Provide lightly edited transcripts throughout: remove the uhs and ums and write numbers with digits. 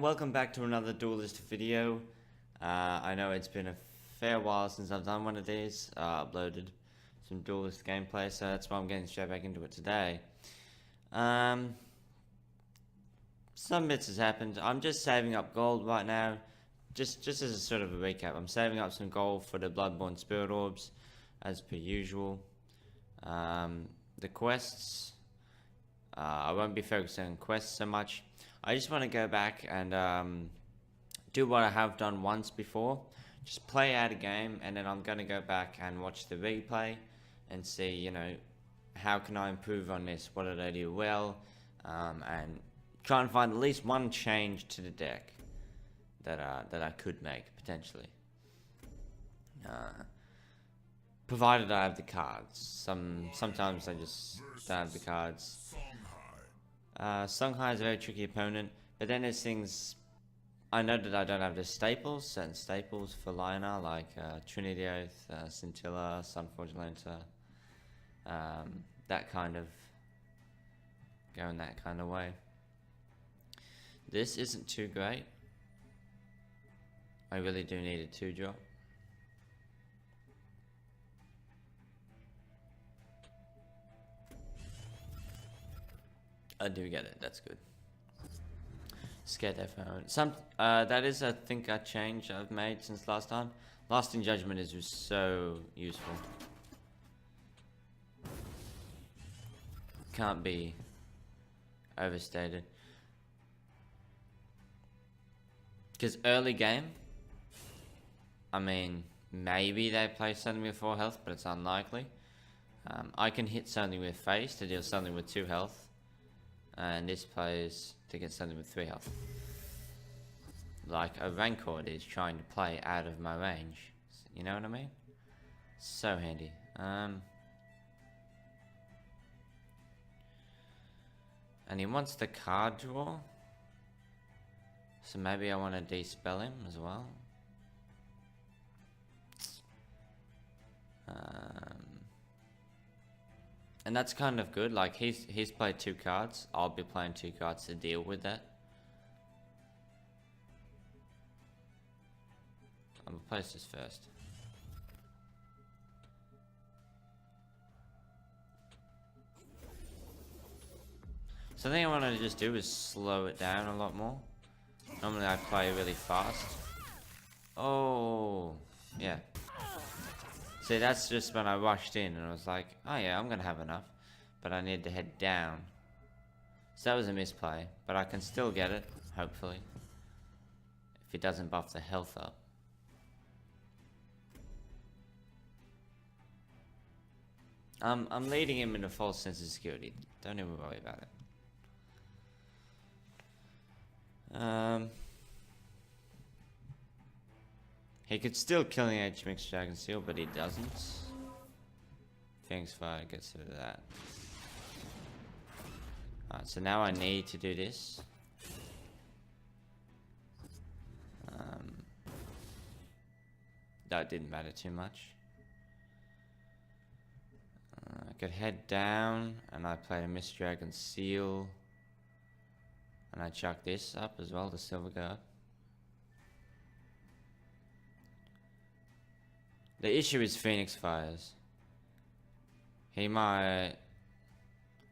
and welcome back to another Duelist video. I know it's been a fair while since I've done one of these, uploaded some Duelist gameplay, so that's why I'm getting straight back into it today. Some bits has happened. I'm just saving up gold right now, just as a sort of a recap. I'm saving up some gold for the Bloodborne Spirit Orbs, as per usual. The quests, I won't be focusing on quests so much. I just want to go back and do what I have done once before. Just play out a game, and then I'm going to go back and watch the replay and see, you know, how can I improve on this? What did I do well? And try and find at least one change to the deck that I could make potentially. Provided I have the cards. Sometimes I just don't have the cards. Songhai is a very tricky opponent, but then there's things. I know that I don't have the staples, certain staples for Lionar, like Trinity Oath, Scintilla, Sunforged Lantern, that kind of, going that kind of way. This isn't too great. I really do need a 2-drop. I do get it, that's good. Scared iPhone. That is, I think, a change I've made since last time. Lasting Judgment is just so useful. Can't be overstated. Because early game, I mean, maybe they play something with 4 health, but it's unlikely. I can hit something with face to deal something with 2 health. And this plays to get something with 3 health. Like a Rancor is trying to play out of my range. You know what I mean? So handy. And he wants the card draw. So maybe I want to de-spell him as well. And that's kind of good. Like he's played 2 cards. I'll be playing 2 cards to deal with that. I'm gonna place this first. So the thing I want to just do is slow it down a lot more. Normally I play really fast. Oh, yeah. See, that's just when I rushed in and I was like, oh yeah, I'm gonna have enough. But I need to head down. So that was a misplay, but I can still get it, hopefully. If it doesn't buff the health up. I'm leading him in a false sense of security. Don't even worry about it. He could still kill the HMX Dragon Seal, but he doesn't. Phoenix Fire gets rid of that. Alright, so now I need to do this. That didn't matter too much. I could head down, and I played a Mist Dragon Seal. And I chuck this up as well, the Silver Guard. The issue is Phoenix Fires. He might...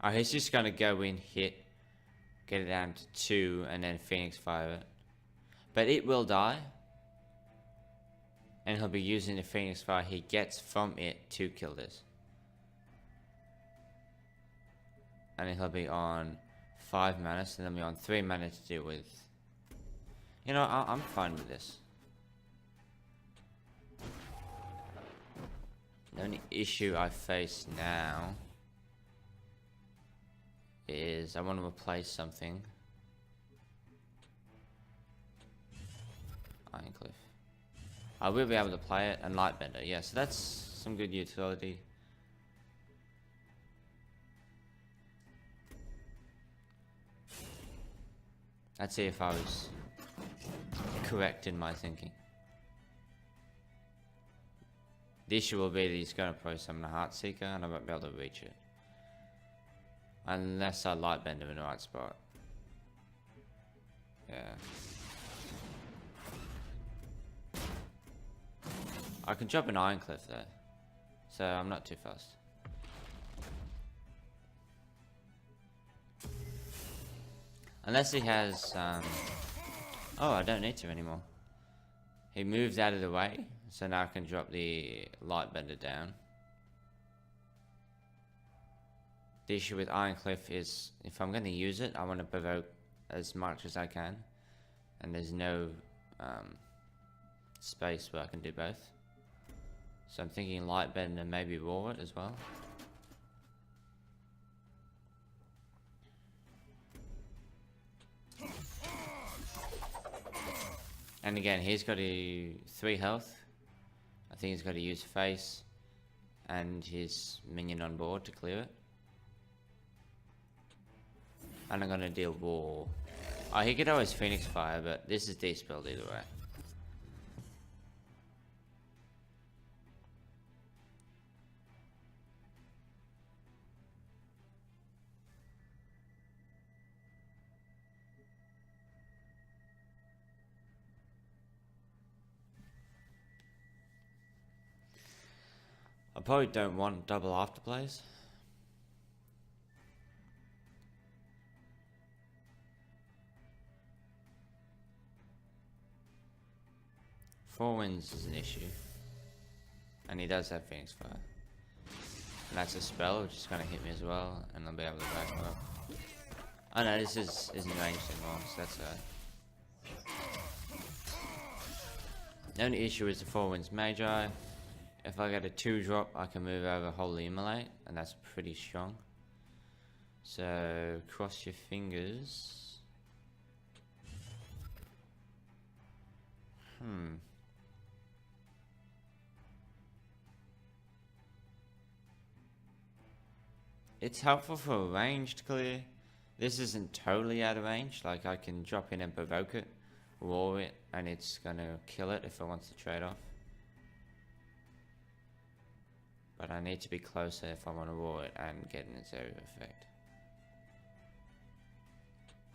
Oh, he's just gonna go in, hit, get it down to 2, and then Phoenix Fire it. But it will die. And he'll be using the Phoenix Fire he gets from it to kill this. And then he'll be on 5 mana, so then he'll be on 3 mana to deal with. You know, I'm fine with this. The only issue I face now is I want to replace something. Ironcliff. I will be able to play it, and Lightbender, yeah, so that's some good utility. Let's see if I was correct in my thinking. The issue will be that he's going to probably summon a Heartseeker, and I won't be able to reach it. Unless I Lightbender in the right spot. Yeah. I can drop an Ironcliff though, so I'm not too fast. Unless he has, oh, I don't need to anymore. He moves out of the way, so now I can drop the Lightbender down. The issue with Ironcliff is, if I'm going to use it, I want to provoke as much as I can. And there's no space where I can do both. So I'm thinking Lightbender and maybe Roar it as well. And again, he's got 3 health. I think he's got to use face and his minion on board to clear it. And I'm gonna deal War. Oh, he could always Phoenix Fire, but this is de-spelled either way. I probably don't want double afterplays. Four Winds is an issue. And he does have Phoenix Fire. And that's a spell which is going to hit me as well, and I'll be able to back him up. Oh no, this isn't ranged anymore, so that's The only issue is the Four Winds Magi. If I get a 2-drop, I can move over Holy Immolate, and that's pretty strong. So, cross your fingers. It's helpful for a ranged clear. This isn't totally out of range, like I can drop in and provoke it, roar it, and it's gonna kill it if it wants to trade off. But I need to be closer if I want to roar it and get an area effect.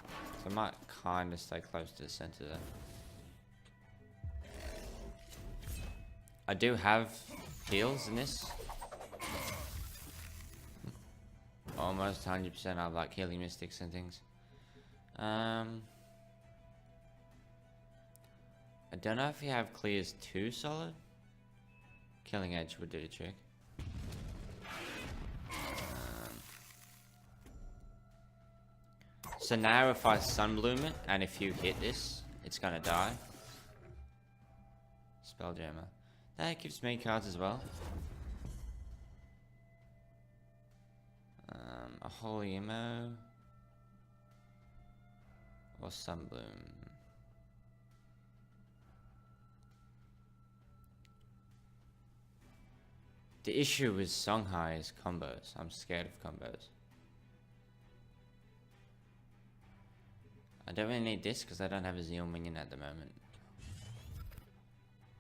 So I might kind of stay close to the center there. I do have heals in this. Almost 100% I have like healing mystics and things. I don't know if you have clears too solid. Killing Edge would do the trick. So now if I Sunbloom it, and if you hit this, it's gonna die. Spelljammer. That gives me cards as well. A Holy Immo. Or Sunbloom. The issue with Songhai is combos. I'm scared of combos. I don't really need this because I don't have a Zeal minion at the moment.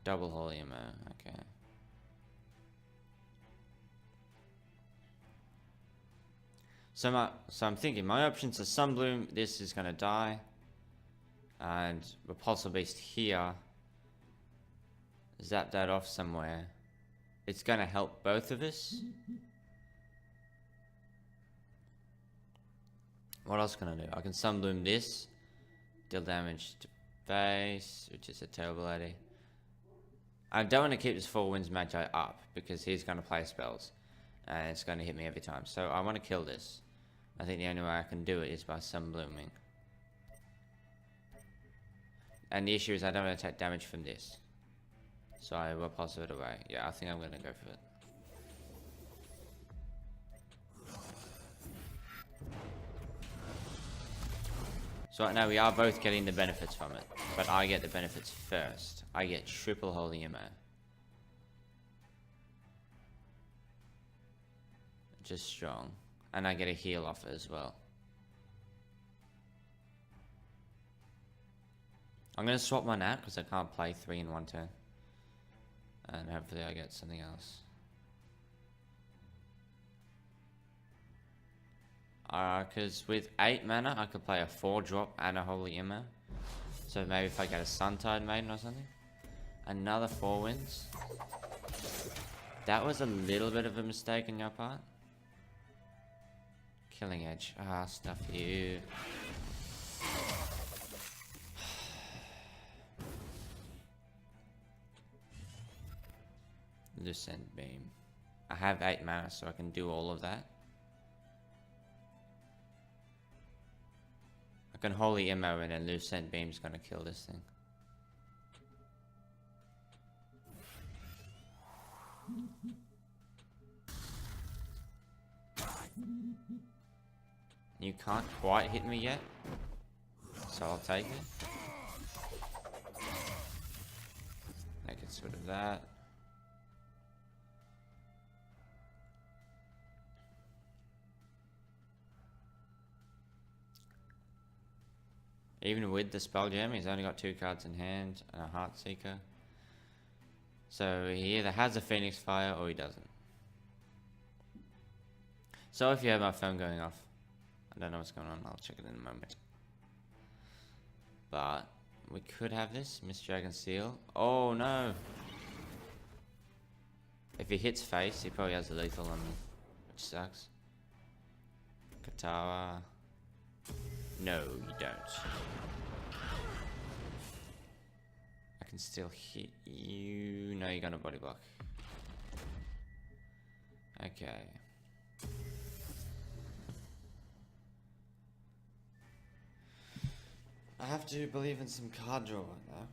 Double Holy Immo, okay. So I'm thinking my options are Sunbloom, this is gonna die. And Repulsor Beast here. Zap that off somewhere. It's gonna help both of us. What else can I do? I can Sunbloom this. Deal damage to face, which is a terrible idea. I don't want to keep this Four Winds Magi up because he's going to play spells and it's going to hit me every time. So I want to kill this. I think the only way I can do it is by Sunblooming. And the issue is I don't want to take damage from this. So I will pass it away. Yeah, I think I'm going to go for it. So right now we are both getting the benefits from it, but I get the benefits first. I get triple Holy Immo. Just strong. And I get a heal off it as well. I'm going to swap mine out because I can't play 3 in one turn. And hopefully I get something else. Because with 8 mana, I could play a 4-drop and a Holy Immo. So maybe if I get a Suntide Maiden or something. Another 4 wins. That was a little bit of a mistake on your part. Killing Edge. Ah, stuff you. Lucent Beam. I have 8 mana, so I can do all of that. I can Holy Immo and then Lucent Beam's gonna kill this thing. You can't quite hit me yet, so I'll take it. Make it sort of that. Even with the Spell Gem, he's only got 2 cards in hand and a Heartseeker. So he either has a Phoenix Fire or he doesn't. So if you have my phone going off, I don't know what's going on, I'll check it in a moment. But we could have this, Mist Dragon Seal. Oh no! If he hits face, he probably has a lethal on me, which sucks. Katawa. No, you don't. I can still hit you. No, you're gonna body block. Okay. I have to believe in some card draw right now.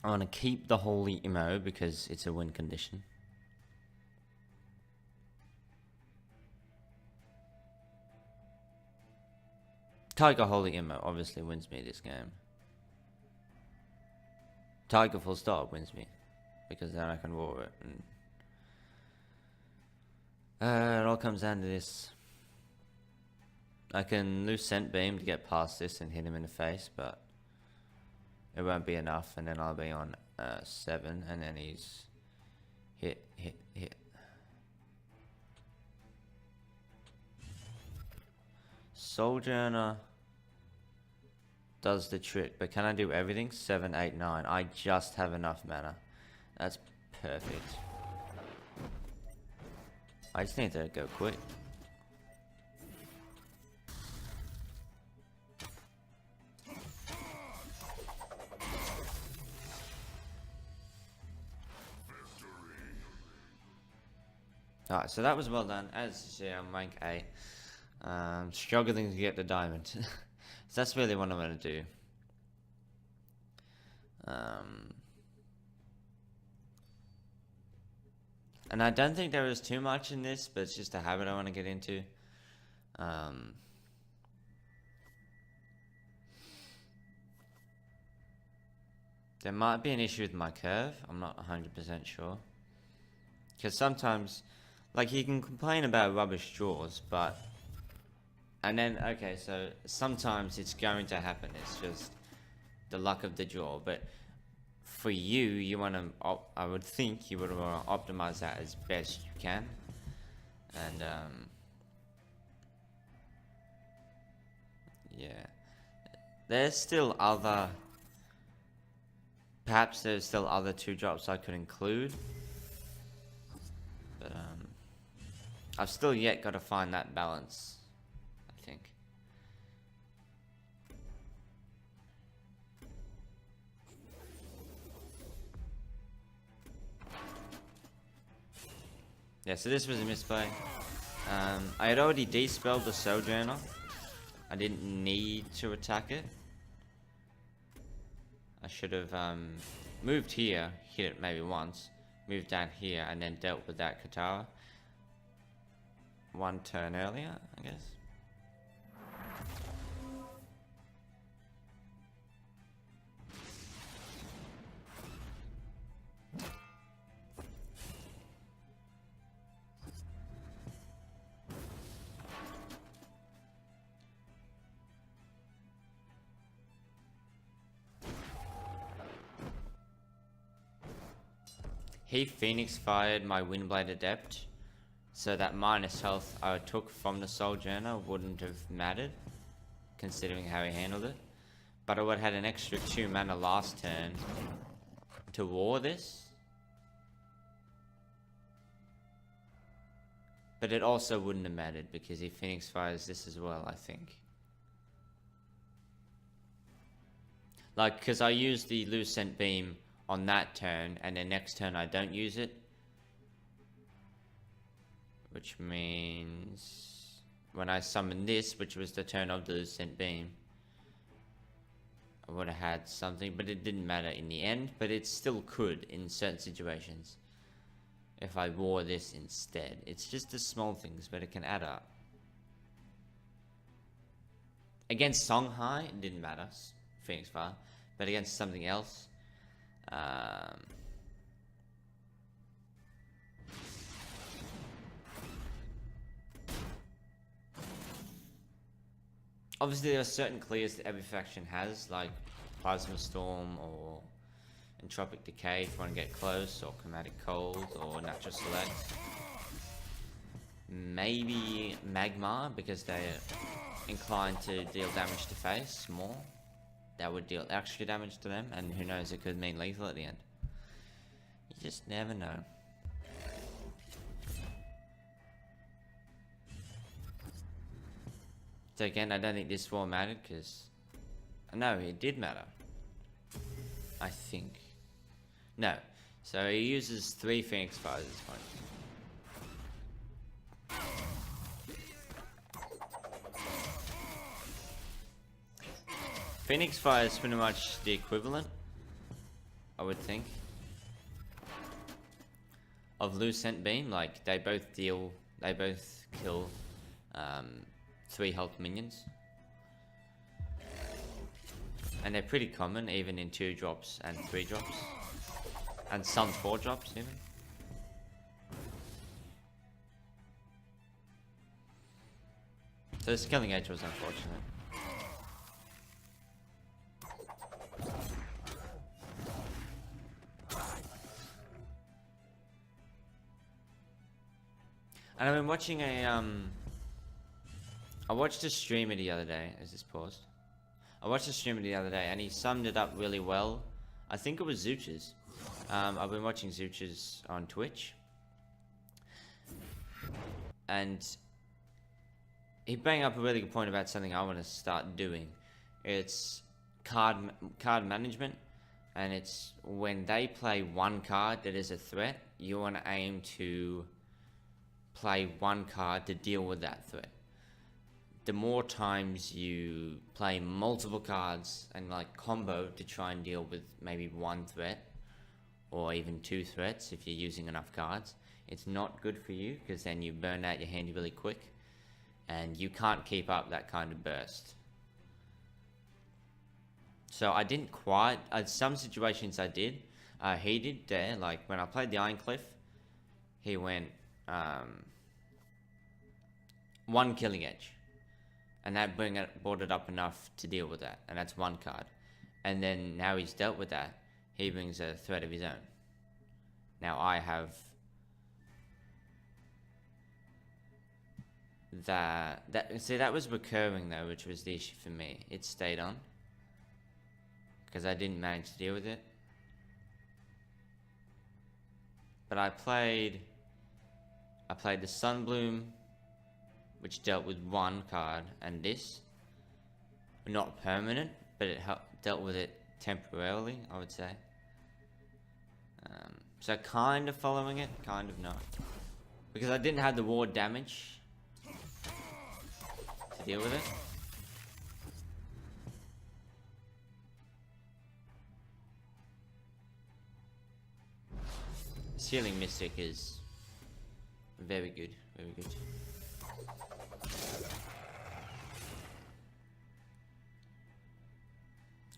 I want to keep the Holy Immo because it's a win condition. Tiger Holy Immo obviously wins me this game. Tiger full stop wins me, because then I can roar it. And it all comes down to this. I can Lucent Beam to get past this and hit him in the face, but it won't be enough, and then I'll be on 7, and then he's hit. Sojourner does the trick, but can I do everything? 7, 8, 9. I just have enough mana. That's perfect. I just need to go quick. Alright, so that was well done. As you see, I'm rank 8. Struggling to get the diamond. So that's really what I'm going to do. And I don't think there was too much in this, but it's just a habit I want to get into. There might be an issue with my curve. I'm not 100% sure. Because sometimes, like, you can complain about rubbish draws, but... And then, okay, so sometimes it's going to happen. It's just the luck of the draw. But for you, you want to, I would think you would want to optimize that as best you can. And, yeah. There's still other, perhaps there's still other 2-drops I could include. But, I've still yet got to find that balance. I think. Yeah, so this was a misplay. I had already de-spelled the Sojourner. I didn't need to attack it. I should have moved here, hit it maybe once, moved down here, and then dealt with that Katara. 1 turn earlier, I guess. He Phoenix fired my Windblade Adept, so that minus health I took from the Sojourner wouldn't have mattered, considering how he handled it. But I would have had an extra 2 mana last turn to war this. But it also wouldn't have mattered because he Phoenix Fires this as well, I think. Like, because I use the Lucent Beam on that turn, and then next turn I don't use it. Which means when I summon this, which was the turn of the Lucent Beam, I would have had something, but it didn't matter in the end. But it still could in certain situations if I wore this instead. It's just the small things, but it can add up. Against Songhai, it didn't matter, Phoenix Fire, but against something else, obviously there are certain clears that every faction has, like Plasma Storm or Entropic Decay if you want to get close, or Chromatic Cold, or Natural Select. Maybe Magmar, because they're inclined to deal damage to face more. That would deal extra damage to them, and who knows, it could mean lethal at the end. You just never know. So again, I don't think this war mattered, because... No, it did matter. I think. No. So he uses 3 Phoenix Fires at this point. Phoenix Fire is pretty much the equivalent, I would think, of Lucent Beam. Like, they both kill 3 health minions. And they're pretty common, even in 2 drops and 3 drops. And some 4 drops, even. So this Killing Edge was unfortunate. And I've been watching a, I watched a streamer the other day. Is this paused? I watched a streamer the other day, and he summed it up really well. I think it was Zooches. I've been watching Zooches on Twitch, and he brought up a really good point about something I want to start doing. It's card management, and it's when they play one card that is a threat, you want to aim to play one card to deal with that threat. The more times you play multiple cards and like combo to try and deal with maybe one threat or even 2 threats if you're using enough cards, it's not good for you, because then you burn out your hand really quick and you can't keep up that kind of burst. So I didn't quite, some situations I did, he did there, like when I played the Iron Cliff, he went 1 Killing Edge. And that brought it up enough to deal with that. And that's 1 card. And then now he's dealt with that, he brings a threat of his own. Now I have see, that was recurring though, which was the issue for me. It stayed on, because I didn't manage to deal with it. But I played the Sunbloom, which dealt with 1 card, and this, not permanent, but it dealt with it temporarily, I would say. So kind of following it, kind of not, because I didn't have the ward damage to deal with it. Sealing Mystic is very good, very good.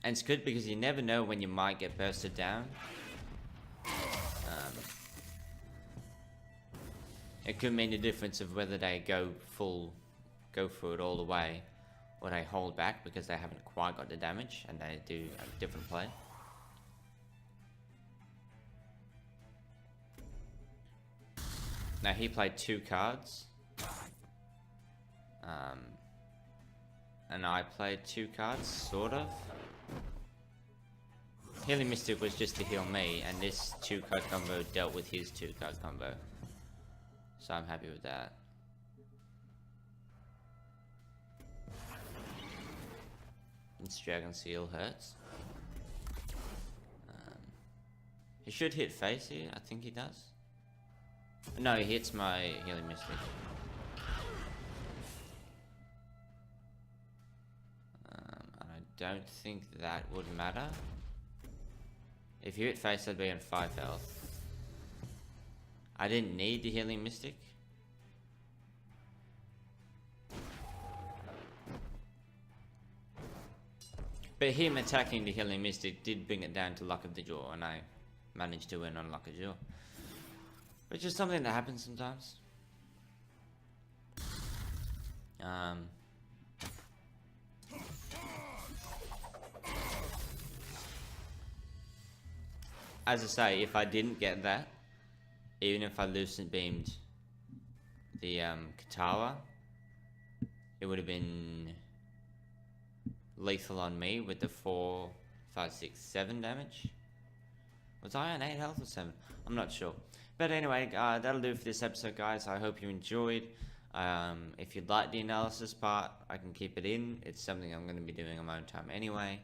And it's good because you never know when you might get bursted down. It could mean the difference of whether they go through it all the way, or they hold back because they haven't quite got the damage and they do a different play. Now he played 2 cards. And I played 2 cards, sort of. Healing Mystic was just to heal me, and this 2-card combo dealt with his 2-card combo. So I'm happy with that. This Dragon Seal hurts. He should hit face here, I think he does. No, he hits my Healing Mystic. And I don't think that would matter. If you hit face, I'd be on 5 health. I didn't need the Healing Mystic. But him attacking the Healing Mystic did bring it down to Luck of the Draw, and I managed to win on Luck of the Draw. Which is something that happens sometimes. As I say, if I didn't get that, even if I Lucent Beamed the Katawa, it would have been lethal on me with the 4, 5, 6, 7 damage. Was I on 8 health or 7? I'm not sure. But anyway, that'll do for this episode, guys. I hope you enjoyed. If you'd like the analysis part, I can keep it in. It's something I'm going to be doing on my own time anyway.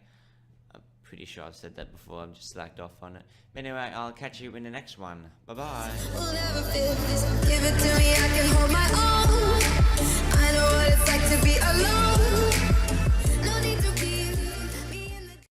I'm pretty sure I've said that before. I'm just slacked off on it. But anyway, I'll catch you in the next one. Bye-bye. We'll never feel this. Give it to me, I can hold my own. I know what it's like to be alone.